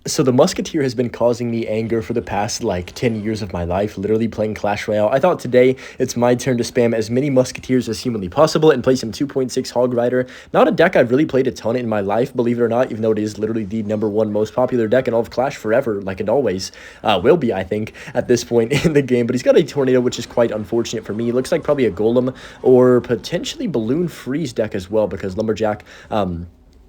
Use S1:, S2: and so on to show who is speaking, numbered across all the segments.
S1: So the Musketeer has been causing me anger for the past like 10 years of my life, literally playing Clash Royale. I thought today it's my turn to spam as many Musketeers as humanly possible and play some 2.6 Hog Rider. Not a deck I've really played a ton in my life, believe it or not, even though it is literally the #1 most popular deck in all of Clash forever, like it always will be, I think, at this point in the game. But he's got a Tornado, which is quite unfortunate for me. It looks like probably a Golem or potentially Balloon Freeze deck as well, because Lumberjack,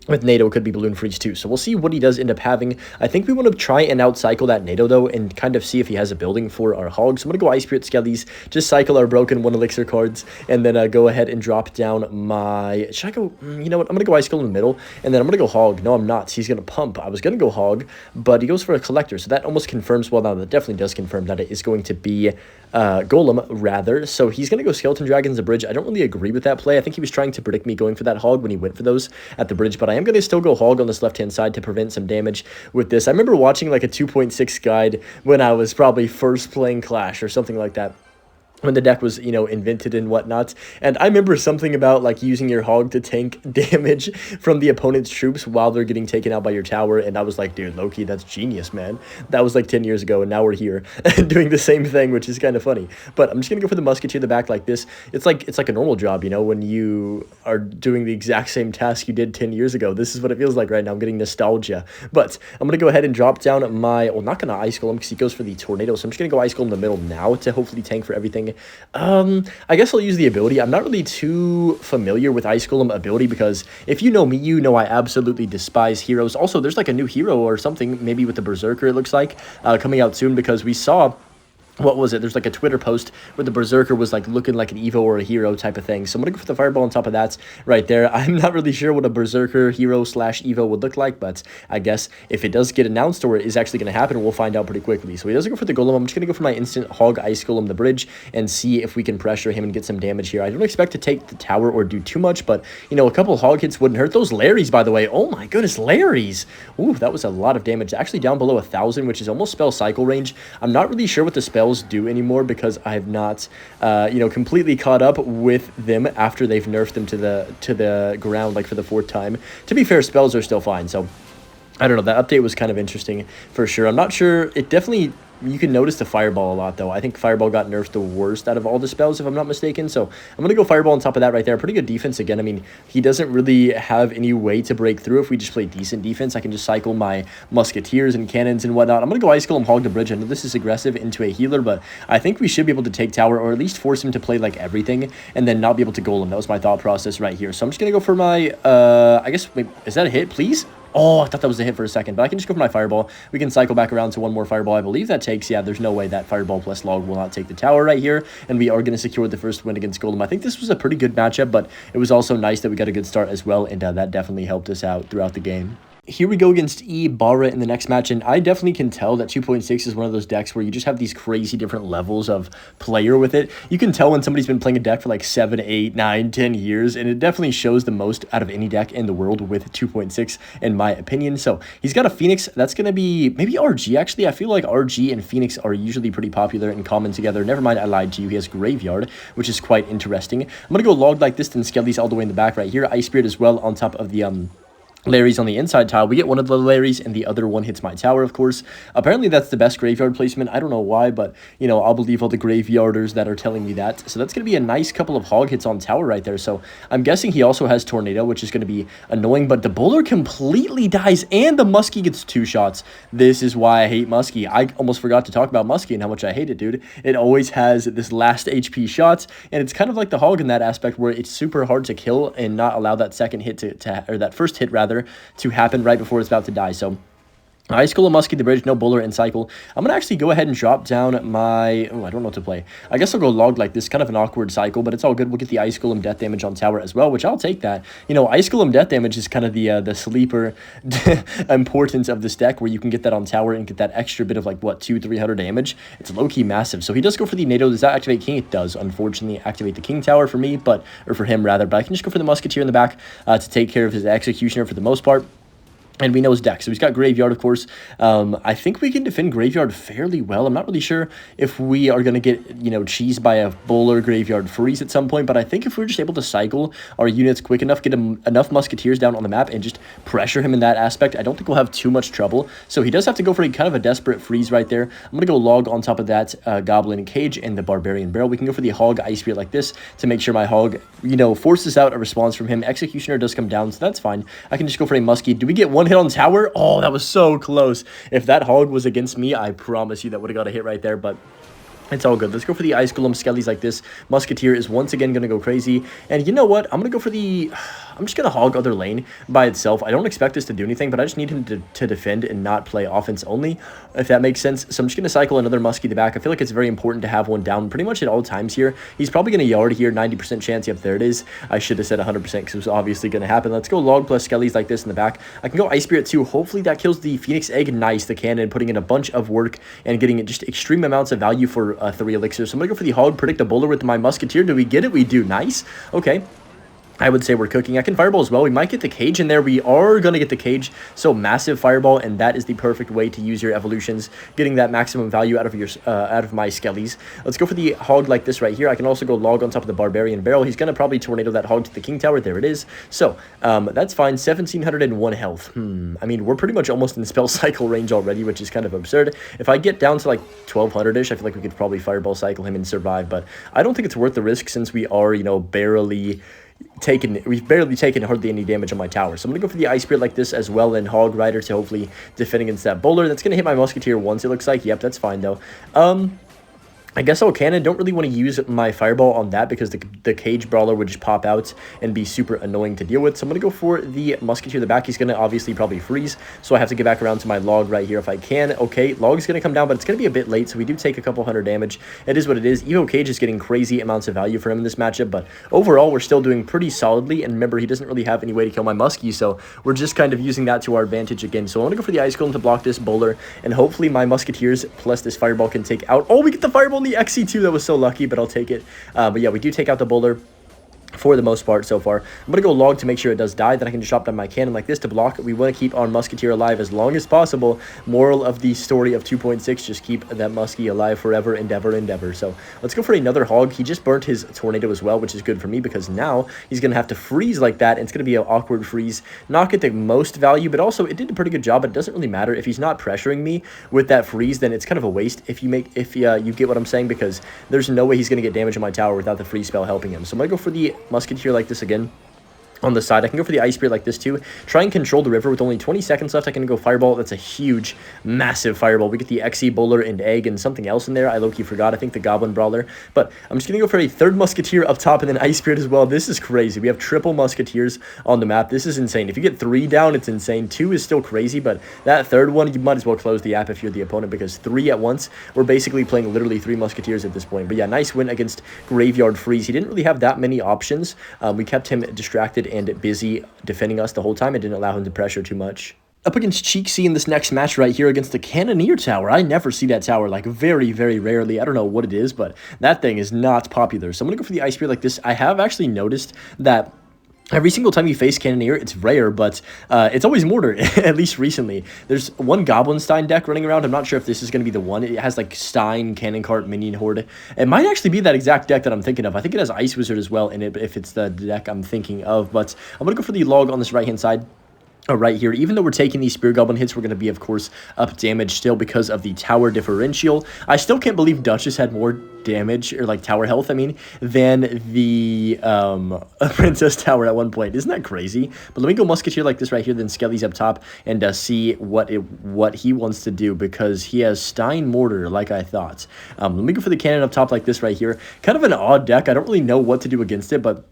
S1: with NATO could be Balloon Freeze too. So we'll see what he does end up having. I think we want to try and outcycle that NATO though and kind of see if he has a building for our Hogs. So I'm going to go Ice Spirit Skellies, just cycle our broken 1 Elixir cards, and then go ahead and drop down my... Should I go... You know what? I'm going to go Ice Skull in the middle, and then I'm going to go Hog. No, I'm not. He's going to pump. I was going to go Hog, but he goes for a Collector. So that almost confirms... Well, no, that definitely does confirm that it is going to be Golem, rather. So he's going to go Skeleton Dragons the bridge. I don't really agree with that play. I think he was trying to predict me going for that Hog when he went for those at the bridge, but I am going to still go Hog on this left-hand side to prevent some damage with this. I remember watching like a 2.6 guide when I was probably first playing Clash or something like that, when the deck was, you know, invented and whatnot. And I remember something about, like, using your Hog to tank damage from the opponent's troops while they're getting taken out by your tower. And I was like, dude, low-key, that's genius, man. That was, like, 10 years ago, and now we're here doing the same thing, which is kind of funny. But I'm just going to go for the Musketeer in the back like this. It's like a normal job, you know, when you are doing the exact same task you did 10 years ago. This is what it feels like right now. I'm getting nostalgia. But I'm going to go ahead and drop down my... Well, not going to Ice Golem because he goes for the Tornado. So I'm just going to go Ice Golem in the middle now to hopefully tank for everything. I guess I'll use the ability. I'm not really too familiar with Ice Golem ability because if you know me, you know I absolutely despise heroes. Also, there's like a new hero or something, maybe with the Berserker, it looks like, coming out soon, because we saw... What was it? There's like a Twitter post where the Berserker was like looking like an Evo or a hero type of thing. So I'm going to go for the Fireball on top of that right there. I'm not really sure what a Berserker hero / Evo would look like, but I guess if it does get announced or is actually going to happen, we'll find out pretty quickly. So he doesn't go for the Golem. I'm just going to go for my instant Hog Ice Golem the bridge and see if we can pressure him and get some damage here. I don't expect to take the tower or do too much, but, you know, a couple Hog hits wouldn't hurt. Those Larrys, by the way. Oh my goodness, Larrys. Ooh, that was a lot of damage. Actually down below 1,000, which is almost spell cycle range. I'm not really sure what the spells do anymore, because I have not, you know, completely caught up with them after they've nerfed them to the ground, like for the 4th time. To be fair, spells are still fine, so I don't know. That update was kind of interesting for sure. I'm not sure. It definitely... You can notice the Fireball a lot, though. I think Fireball got nerfed the worst out of all the spells, if I'm not mistaken. So I'm going to go Fireball on top of that right there. Pretty good defense again. I mean, he doesn't really have any way to break through. If we just play decent defense, I can just cycle my Musketeers and Cannons and whatnot. I'm going to go Ice Golem Hog the bridge. I know this is aggressive into a healer, but I think we should be able to take tower, or at least force him to play, like, everything, and then not be able to Golem. That was my thought process right here. So I'm just going to go for my, I guess, wait, is that a hit, please? Oh, I thought that was a hit for a second, but I can just go for my Fireball. We can cycle back around to one more Fireball. I believe that takes, yeah, there's no way that Fireball plus Log will not take the tower right here, and we are going to secure the first win against Golem. I think this was a pretty good matchup, but it was also nice that we got a good start as well, and that definitely helped us out throughout the game. Here we go against Ibarra in the next match, and I definitely can tell that 2.6 is one of those decks where you just have these crazy different levels of player with it. You can tell when somebody's been playing a deck for like 7, 8, 9, 10 years, and it definitely shows the most out of any deck in the world with 2.6, in my opinion. So he's got a Phoenix. That's going to be maybe RG, actually. I feel like RG and Phoenix are usually pretty popular and common together. Never mind, I lied to you. He has Graveyard, which is quite interesting. I'm going to go Log like this, then Skellies all the way in the back right here. Ice Spirit as well on top of the Larry's on the inside tile. We get one of the Larry's, and the other one hits my tower, of course. Apparently, that's the best graveyard placement. I don't know why, but, you know, I'll believe all the graveyarders that are telling me that. So that's going to be a nice couple of Hog hits on tower right there. So I'm guessing he also has Tornado, which is going to be annoying, but the Bowler completely dies, and the Muskie gets 2 shots. This is why I hate Muskie. I almost forgot to talk about Muskie and how much I hate it, dude. It always has this last HP shot, and it's kind of like the Hog in that aspect where it's super hard to kill and not allow that second hit or that first hit, rather, to happen right before it's about to die. So Ice Golem, Muskie the bridge, no Bowler and cycle. I'm going to actually go ahead and drop down my... Oh, I don't know what to play. I guess I'll go Log like this. Kind of an awkward cycle, but it's all good. We'll get the Ice Golem death damage on tower as well, which I'll take that. You know, Ice Golem death damage is kind of the sleeper importance of this deck, where you can get that on tower and get that extra bit of, like, what, 200-300 damage. It's low-key massive. So he does go for the NATO. Does that activate King? It does, unfortunately, activate the King tower for me, or for him, rather. But I can just go for the Musketeer in the back to take care of his Executioner for the most part. And we know his deck. So he's got Graveyard, of course. I think we can defend Graveyard fairly well. I'm not really sure if we are going to get, cheesed by a Bowler Graveyard freeze at some point. But I think if we're just able to cycle our units quick enough, get him enough Musketeers down on the map, and just pressure him in that aspect, I don't think we'll have too much trouble. So he does have to go for a kind of a desperate freeze right there. I'm going to go Log on top of that Goblin Cage and the Barbarian Barrel. We can go for the Hog Ice Spirit like this to make sure my Hog, forces out a response from him. Executioner does come down, so that's fine. I can just go for a Muskie. Do we get one hit on tower? Oh, that was so close. If that Hog was against me, I promise you that would have got a hit right there, but it's all good. Let's go for the Ice Golem Skellies like this. Musketeer is once again going to go crazy. And you know what? I'm going to go for the... I'm just going to hog other lane by itself. I don't expect this to do anything, but I just need him to defend and not play offense only, if that makes sense. So I'm just going to cycle another Muskie to the back. I feel like it's very important to have one down pretty much at all times here. He's probably going to yard here, 90% chance. Yep, there it is. I should have said 100% because it was obviously going to happen. Let's go Log plus Skellies like this in the back. I can go Ice Spirit too. Hopefully that kills the Phoenix Egg. Nice, the cannon, putting in a bunch of work and getting just extreme amounts of value for 3 elixirs. So I'm going to go for the Hog, predict a Bowler with my Musketeer. Do we get it? We do. Nice. Okay. I would say we're cooking. I can Fireball as well. We might get the Cage in there. We are going to get the Cage. So massive Fireball, and that is the perfect way to use your evolutions, getting that maximum value out of your out of my Skellies. Let's go for the Hog like this right here. I can also go Log on top of the Barbarian Barrel. He's going to probably Tornado that Hog to the King Tower. There it is. So that's fine. 1,701 health. I mean, we're pretty much almost in spell cycle range already, which is kind of absurd. If I get down to like 1,200-ish, I feel like we could probably Fireball cycle him and survive, but I don't think it's worth the risk since we are, we've barely taken hardly any damage on my tower. So I'm going to go for the Ice Spirit like this as well, and Hog Rider to hopefully defend against that Bowler. That's going to hit my Musketeer once, it looks like. Yep, that's fine, though. I guess I'll cannon. Don't really want to use my Fireball on that because the Cage Brawler would just pop out and be super annoying to deal with. So I'm going to go for the Musketeer in the back. He's going to obviously probably freeze, so I have to get back around to my Log right here if I can. Okay, Log's going to come down, but it's going to be a bit late, so we do take a couple hundred damage. It is what it is. Evo Cage is getting crazy amounts of value for him in this matchup, but overall, we're still doing pretty solidly, and remember, he doesn't really have any way to kill my Muskie, so we're just kind of using that to our advantage again. So I want to go for the Ice Golem to block this Bowler, and hopefully my Musketeers plus this Fireball can take out... Oh, we get the Fireball in the XC2. That was so lucky, but I'll take it. But yeah, we do take out the Bowler for the most part so far. I'm going to go Log to make sure it does die. Then I can just drop down my cannon like this to block. We want to keep our Musketeer alive as long as possible. Moral of the story of 2.6, just keep that Muskie alive forever, endeavor. So let's go for another Hog. He just burnt his Tornado as well, which is good for me because now he's going to have to freeze like that. And it's going to be an awkward freeze. Not get the most value, but also it did a pretty good job. But it doesn't really matter. If he's not pressuring me with that freeze, then it's kind of a waste if you get what I'm saying, because there's no way he's going to get damage on my tower without the freeze spell helping him. So I'm going to go for the Musketeer like this again. On the side, I can go for the Ice Spirit like this too. Try and control the river with only 20 seconds left. I can go Fireball. That's a huge, massive Fireball. We get the XE Bowler and Egg and something else in there. I low-key forgot. I think the Goblin Brawler. But I'm just going to go for a third Musketeer up top and then Ice Spirit as well. This is crazy. We have triple Musketeers on the map. This is insane. If you get 3 down, it's insane. 2 is still crazy, but that third one, you might as well close the app if you're the opponent, because 3 at once, we're basically playing literally 3 Musketeers at this point. But yeah, nice win against Graveyard Freeze. He didn't really have that many options. We kept him distracted and busy defending us the whole time. It didn't allow him to pressure too much. Up against Cheeksy in this next match right here against the Cannoneer Tower. I never see that tower, like very, very rarely. I don't know what it is, but that thing is not popular. So I'm going to go for the Ice Spirit like this. I have actually noticed that every single time you face Cannoneer, it's rare, but it's always Mortar, at least recently. There's one Goblin Stein deck running around. I'm not sure if this is going to be the one. It has like Stein, Cannon Cart, Minion Horde. It might actually be that exact deck that I'm thinking of. I think it has Ice Wizard as well in it, if it's the deck I'm thinking of. But I'm going to go for the Log on this right-hand side. Right here, even though we're taking these Spear Goblin hits, we're going to be, of course, up damage still because of the tower differential. I still can't believe Duchess had more damage, or like tower health, I mean, than the Princess Tower at one point. Isn't that crazy? But let me go Musketeer like this right here, then Skelly's up top, and see what he wants to do, because he has Stein Mortar, like I thought. Let me go for the Cannon up top like this right here. Kind of an odd deck. I don't really know what to do against it, but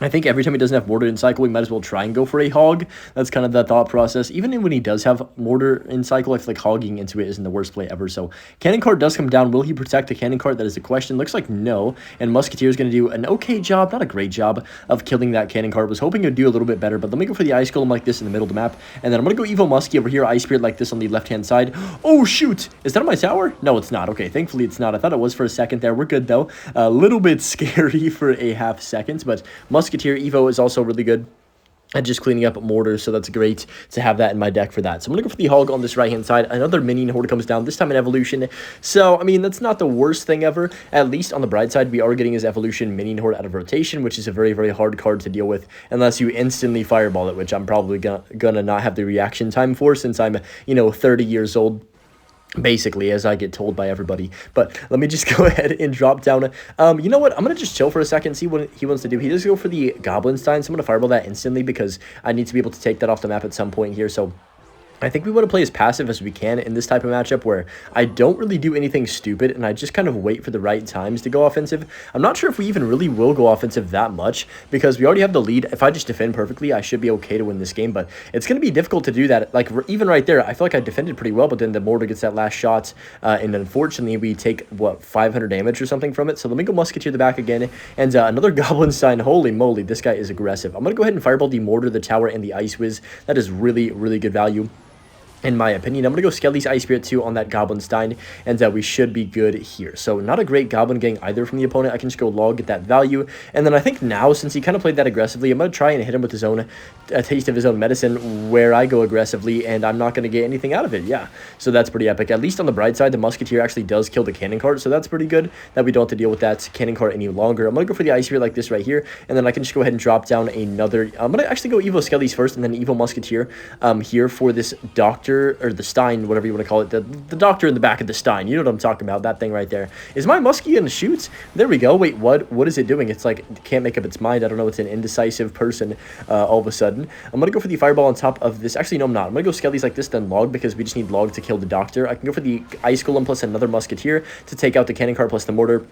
S1: I think every time he doesn't have Mortar in Cycle, we might as well try and go for a Hog. That's kind of the thought process. Even when he does have Mortar in Cycle, I feel like hogging into it isn't the worst play ever. So Cannon Cart does come down. Will he protect the Cannon Cart? That is the question. Looks like no. And Musketeer is going to do an okay job, not a great job, of killing that Cannon Cart. Was hoping it would do a little bit better, but let me go for the Ice Golem like this in the middle of the map. And then I'm going to go Evo Muskie over here, Ice Spirit like this on the left-hand side. Oh, shoot! Is that on my tower? No, it's not. Okay, thankfully it's not. I thought it was for a second there. We're good, though. A little bit scary for a half second, but Musketeer Evo is also really good. and just cleaning up mortars, so that's great to have that in my deck for that. So I'm going to go for the Hog on this right-hand side. Another minion horde comes down, this time in evolution. So, I mean, that's not the worst thing ever. At least on the bright side, we are getting his evolution minion horde out of rotation, which is a very, very hard card to deal with unless you instantly fireball it, which I'm probably gonna not have the reaction time for since I'm, 30 years old, basically, as I get told by everybody. But let me just go ahead and drop down. You know what? I'm going to just chill for a second, see what he wants to do. He does go for the Goblin Stein, so I'm going to fireball that instantly because I need to be able to take that off the map at some point here. So I think we want to play as passive as we can in this type of matchup where I don't really do anything stupid and I just kind of wait for the right times to go offensive. I'm not sure if we even really will go offensive that much because we already have the lead. If I just defend perfectly, I should be okay to win this game, but it's going to be difficult to do that. Like, even right there, I feel like I defended pretty well, but then the mortar gets that last shot, and unfortunately, we take, 500 damage or something from it. So let me go Musketeer the back again, and another Goblin Sign. Holy moly, this guy is aggressive. I'm going to go ahead and fireball the mortar, the tower, and the Ice Whiz. That is really, really good value, in my opinion. I'm going to go Skelly's Ice Spirit 2 on that Goblin Stein, and we should be good here. So not a great Goblin gang either from the opponent. I can just go log, get that value, and then I think now, since he kind of played that aggressively, I'm going to try and hit him with his own, a taste of his own medicine, where I go aggressively, and I'm not going to get anything out of it. Yeah, so that's pretty epic. At least on the bright side, the Musketeer actually does kill the Cannon Cart, so that's pretty good that we don't have to deal with that Cannon Cart any longer. I'm going to go for the Ice Spirit like this right here, and then I can just go ahead and drop down another. I'm going to actually go Evo Skelly's first, and then Evo Musketeer here for this Doctor, or the Stein, whatever you want to call it, the doctor in the back of the Stein. You know what I'm talking about, that thing right there. Is my Muskie in the shoots? There we go. Wait, what is it doing? It's like, it can't make up its mind. I don't know, it's an indecisive person all of a sudden. I'm going to go for the Fireball on top of this. Actually, no, I'm not. I'm going to go Skelly's like this, then Log, because we just need Log to kill the Doctor. I can go for the Ice Golem plus another Musketeer to take out the Cannon Cart plus the Mortar.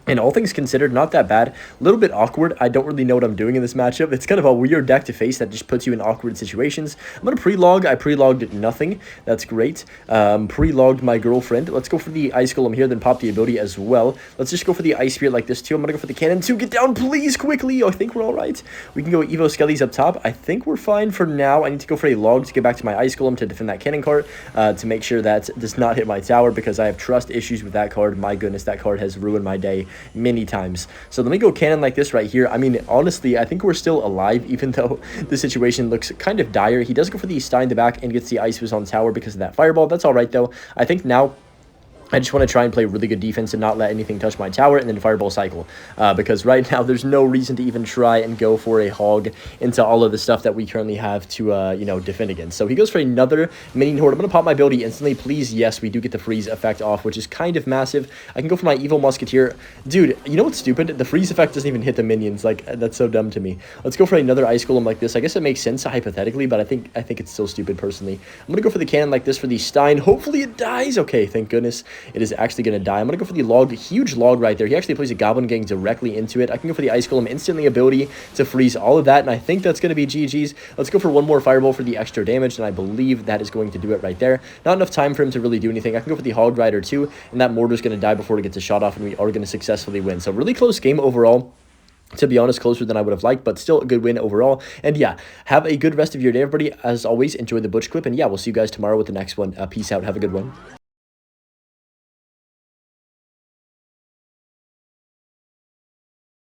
S1: And all things considered, not that bad. A little bit awkward. I don't really know what I'm doing in this matchup. It's kind of a weird deck to face that just puts you in awkward situations. I'm going to pre-log. I pre-logged nothing. That's great. Pre-logged my girlfriend. Let's go for the Ice Golem here, then pop the ability as well. Let's just go for the Ice Spirit like this too. I'm going to go for the Cannon too. Get down, please, quickly. Oh, I think we're all right. We can go Evo Skelly's up top. I think we're fine for now. I need to go for a log to get back to my Ice Golem to defend that Cannon Cart, to make sure that does not hit my tower because I have trust issues with that card. My goodness, that card has ruined my day many times. So let me go Cannon like this right here. I mean, honestly, I think we're still alive, even though the situation looks kind of dire. He does go for the Stein in the back and gets the Ice Whiz on tower because of that Fireball. That's all right, though. I think now I just want to try and play really good defense and not let anything touch my tower and then Fireball cycle. Because right now, there's no reason to even try and go for a hog into all of the stuff that we currently have to, defend against. So he goes for another Minion Horde. I'm going to pop my ability instantly. Please, yes, we do get the freeze effect off, which is kind of massive. I can go for my Evil Musketeer. Dude, you know what's stupid? The freeze effect doesn't even hit the minions. Like, that's so dumb to me. Let's go for another Ice Golem like this. I guess it makes sense hypothetically, but I think it's still stupid personally. I'm going to go for the Cannon like this for the Stein. Hopefully it dies. Okay, thank goodness. It is actually going to die. I'm going to go for the log, huge log right there. He actually plays a Goblin Gang directly into it. I can go for the Ice Golem, instantly ability to freeze all of that, and I think that's going to be GG's. Let's go for one more Fireball for the extra damage, and I believe that is going to do it right there. Not enough time for him to really do anything. I can go for the Hog Rider too, and that Mortar is going to die before it gets a shot off, and we are going to successfully win. So really close game overall. To be honest, closer than I would have liked, but still a good win overall. And yeah, have a good rest of your day, everybody. As always, enjoy the Butch clip, and yeah, we'll see you guys tomorrow with the next one. Peace out. Have a good one.